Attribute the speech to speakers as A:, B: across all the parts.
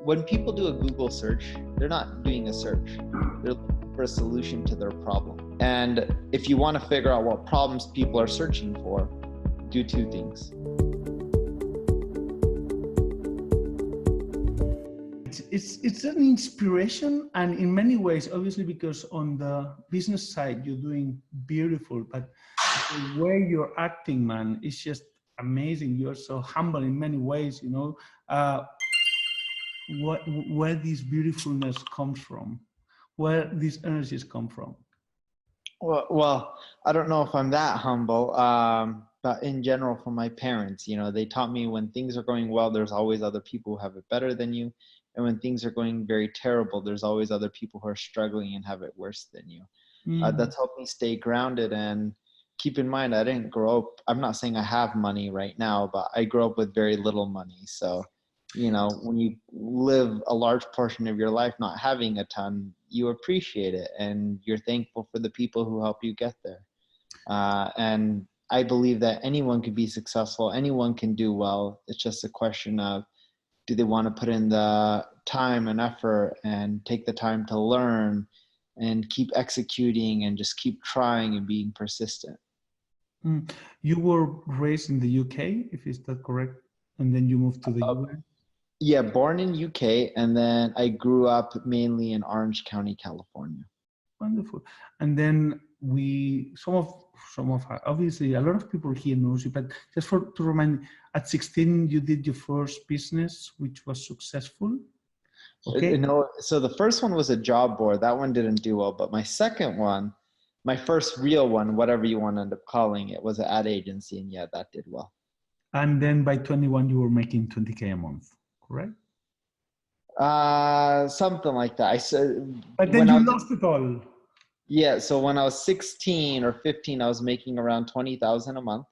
A: when people do a Google search, they're not doing a search. They're looking for a solution to their problem. And if you want to figure out what problems people are searching for, do two things.
B: It's an inspiration, and in many ways, obviously, because on the business side, you're doing beautiful, but the way you're acting, man, is just amazing. You're so humble in many ways, you know. Where this beautifulness comes from, where these energies come from.
A: Well, I don't know if I'm that humble, but in general, from my parents, you know, they taught me when things are going well, there's always other people who have it better than you. And when things are going very terrible, there's always other people who are struggling and have it worse than you. That's helped me stay grounded. And keep in mind, I didn't grow up, I'm not saying I have money right now, but I grew up with very little money. So, you know, when you live a large portion of your life not having a ton, you appreciate it and you're thankful for the people who help you get there. And I believe that anyone can be successful, anyone can do well. It's just a question of, do they want to put in the time and effort and take the time to learn and keep executing and just keep trying and being persistent.
B: You were raised in the UK, if is that correct? And then you moved to the US?
A: Yeah, born in UK, and then I grew up mainly in Orange County, California.
B: Wonderful. And then some of obviously a lot of people here knows you, but just to remind, at 16 you did your first business, which was successful. Okay.
A: No, so the first one was a job board. That one didn't do well, but my second one, my first real one, whatever you want to end up calling it, was an ad agency, and yeah, that did well.
B: And then by 21 you were making 20K a month, correct?
A: Something like that. I said,
B: but then you lost it all.
A: Yeah, so when I was 16 or 15, I was making around 20,000 a month.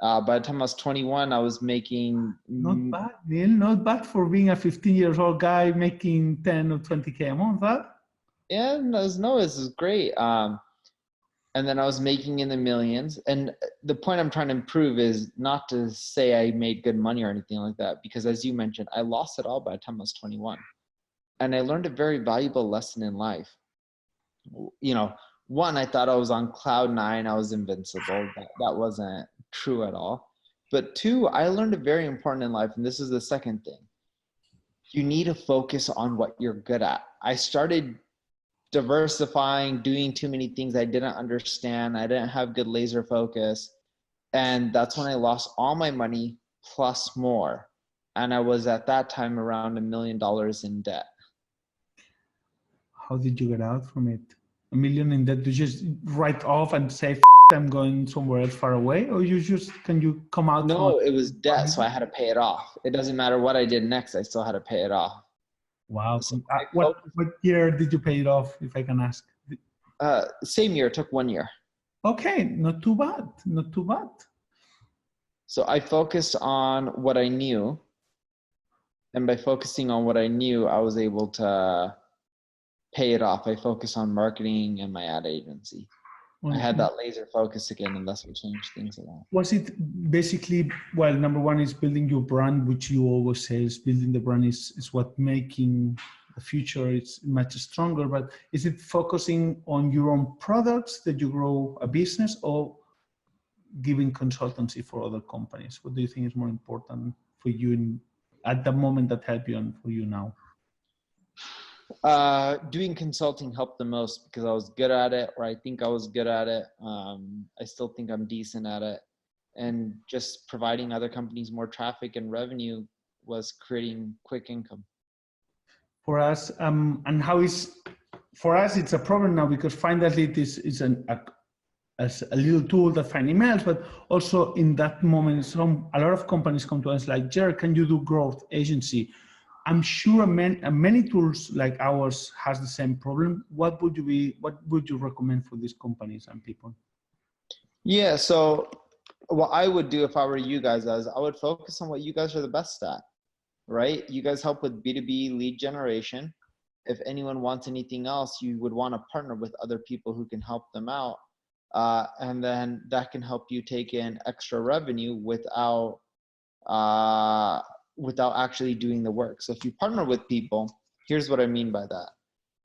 A: By the time I was 21, I was making...
B: Not bad, Neil. Not bad for being a 15-year-old guy making 10 or 20K a month, huh?
A: Yeah, this is great. And then I was making in the millions. And the point I'm trying to improve is not to say I made good money or anything like that, because as you mentioned, I lost it all by the time I was 21. And I learned a very valuable lesson in life. You know, one, I thought I was on cloud nine. I was invincible. That wasn't true at all. But two, I learned a very important in life. And this is the second thing. You need to focus on what you're good at. I started diversifying, doing too many things I didn't understand. I didn't have good laser focus. And that's when I lost all my money plus more. And I was at that time around $1 million in debt.
B: How did you get out from it? $1 million in debt? You just write off and say, I'm going somewhere else far away? Or can you come out?
A: No, it was debt, so I had to pay it off. It doesn't matter what I did next, I still had to pay it off.
B: Wow. So what year did you pay it off, if I can ask?
A: Same year, it took 1 year.
B: Okay, not too bad, not too bad.
A: So I focused on what I knew. And by focusing on what I knew, I was able to pay it off. I focused on marketing and my ad agency. I had that laser focus again, and that's what changed things a lot.
B: Was it basically, well, number one is building your brand, which you always say is building the brand is what making the future it's much stronger, but is it focusing on your own products that you grow a business, or giving consultancy for other companies? What do you think is more important for you at the moment that help you and for you now?
A: Doing consulting helped the most because I was good at it, or I think I was good at it. I still think I'm decent at it. And just providing other companies more traffic and revenue was creating quick income.
B: For us, and for us, it's a problem now because finally this is as a little tool that finds emails, but also in that moment, a lot of companies come to us like, Jared, can you do growth agency? I'm sure many tools like ours has the same problem. What would you recommend for these companies and people? Yeah,
A: so what I would do if I were you guys is I would focus on what you guys are the best at, right? You guys help with B2B lead generation. If anyone wants anything else, you would want to partner with other people who can help them out. And then that can help you take in extra revenue without without actually doing the work. So if you partner with people, here's what I mean by that.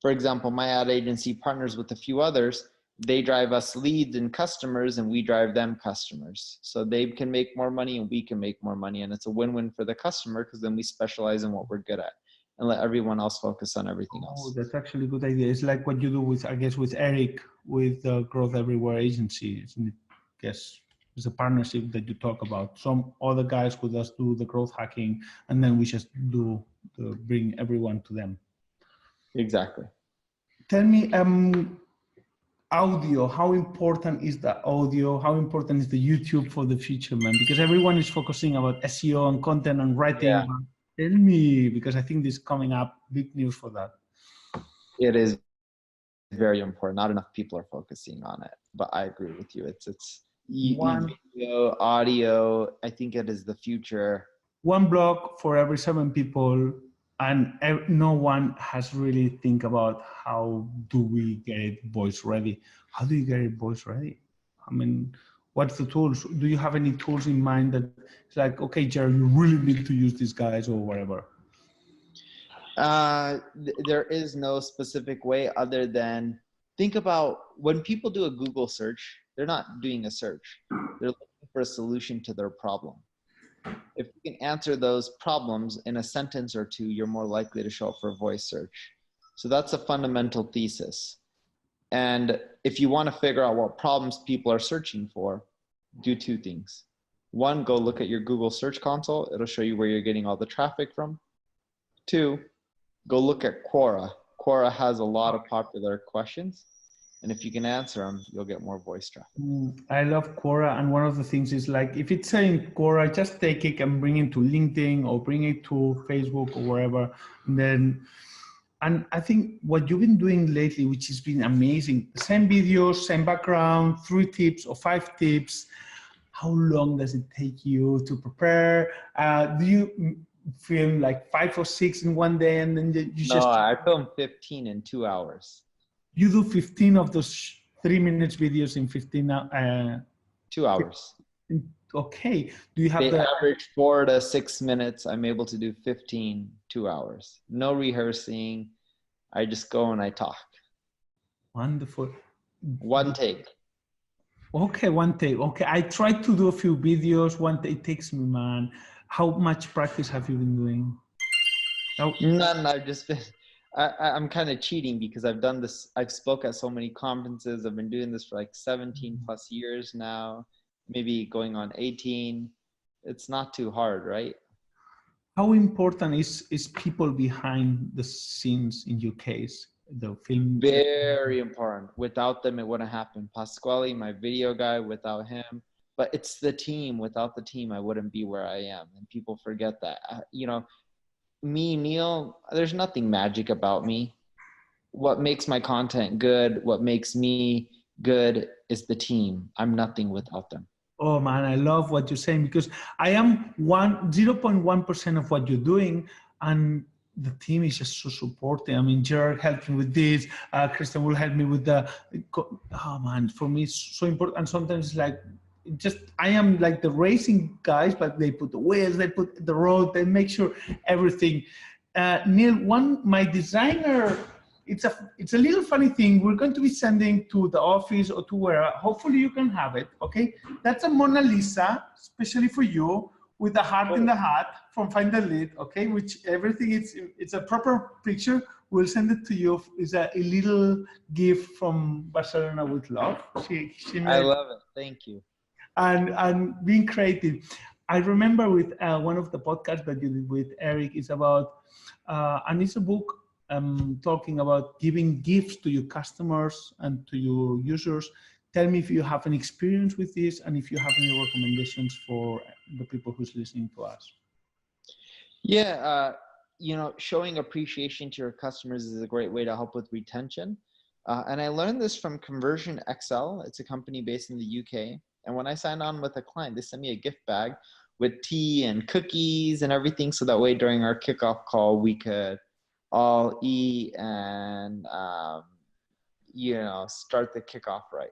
A: For example, my ad agency partners with a few others. They drive us leads and customers, and we drive them customers. So they can make more money and we can make more money. And it's a win-win for the customer, because then we specialize in what we're good at and let everyone else focus on everything
B: Oh,
A: else.
B: that's actually a good idea. It's like what you do with, I guess, with Eric, with the Growth Everywhere agency, isn't it? Yes, it's a partnership that you talk about. Some other guys with us do the growth hacking, and then we just do bring everyone to them.
A: Exactly.
B: Tell me, audio, how important is the audio? How important is the YouTube for the future, man? Because everyone is focusing about SEO and content and writing.
A: Yeah.
B: Tell me, because I think this is coming up, big news for that.
A: It is very important. Not enough people are focusing on it, but I agree with you. It's video, audio. I think it is the future.
B: One blog for every 7 people, and no one has really think about how do we get it voice ready. How do you get it voice ready? I mean, what's the tools? Do you have any tools in mind that it's like, okay, Jared, you really need to use these guys or whatever?
A: There is no specific way other than think about when people do a Google search, they're not doing a search. They're looking for a solution to their problem. If you can answer those problems in a sentence or two, you're more likely to show up for a voice search. So that's a fundamental thesis. And if you want to figure out what problems people are searching for, do 2 things. 1, go look at your Google Search Console. It'll show you where you're getting all the traffic from. 2, go look at Quora. Quora has a lot of popular questions. And if you can answer them, you'll get more voice traffic.
B: I love Quora. And one of the things is like, if it's saying Quora, just take it and bring it to LinkedIn or bring it to Facebook or wherever. And I think what you've been doing lately, which has been amazing, same videos, same background, 3 tips or 5 tips. How long does it take you to prepare? Do you film like 5 or 6 in one day and then
A: No, I film 15 in 2 hours.
B: You do 15 of those 3 minutes videos in 15
A: 2 hours.
B: Okay. Do you have
A: they average 4 to 6 minutes. I'm able to do 15, 2 hours. No rehearsing. I just go and I talk.
B: Wonderful.
A: 1 take.
B: Okay, 1 take. Okay, I tried to do a few videos. 1 take. It takes me, man. How much practice have you been doing?
A: None. I've just been. I'm kind of cheating because I've done this. I've spoke at so many conferences. I've been doing this for like 17 plus years now, maybe going on 18. It's not too hard, right?
B: How important is people behind the scenes in your case? The film.
A: Very important. Without them, it wouldn't happen. Pasquale, my video guy, without him. But it's the team. Without the team, I wouldn't be where I am. And people forget that. Me, Neil, there's nothing magic about me. What makes my content good, what makes me good is the team. I'm nothing without them.
B: Oh man, I love what you're saying because I am 0.1% of what you're doing, and the team is just so supportive. I mean, Jared helped me with this. Kristen will help me with the. Oh man, for me it's so important. And sometimes it's like, I am like the racing guys, but they put the wheels, they put the road, they make sure everything. Neil, my designer. It's a little funny thing. We're going to be sending to the office or to where. Hopefully you can have it. Okay, that's a Mona Lisa, especially for you, with the heart in the hat from Find the Lead. Okay, which everything it's a proper picture. We'll send it to you. It's a little gift from Barcelona with love. She made
A: I love it. Thank you.
B: And being creative. I remember with one of the podcasts that you did with Eric is about, and it's a book. Talking about giving gifts to your customers and to your users. Tell me if you have an experience with this and if you have any recommendations for the people who's listening to us.
A: Yeah, showing appreciation to your customers is a great way to help with retention. And I learned this from Conversion XL. It's a company based in the UK. And when I signed on with a client, they sent me a gift bag with tea and cookies and everything. So that way during our kickoff call, we could all eat and, start the kickoff right.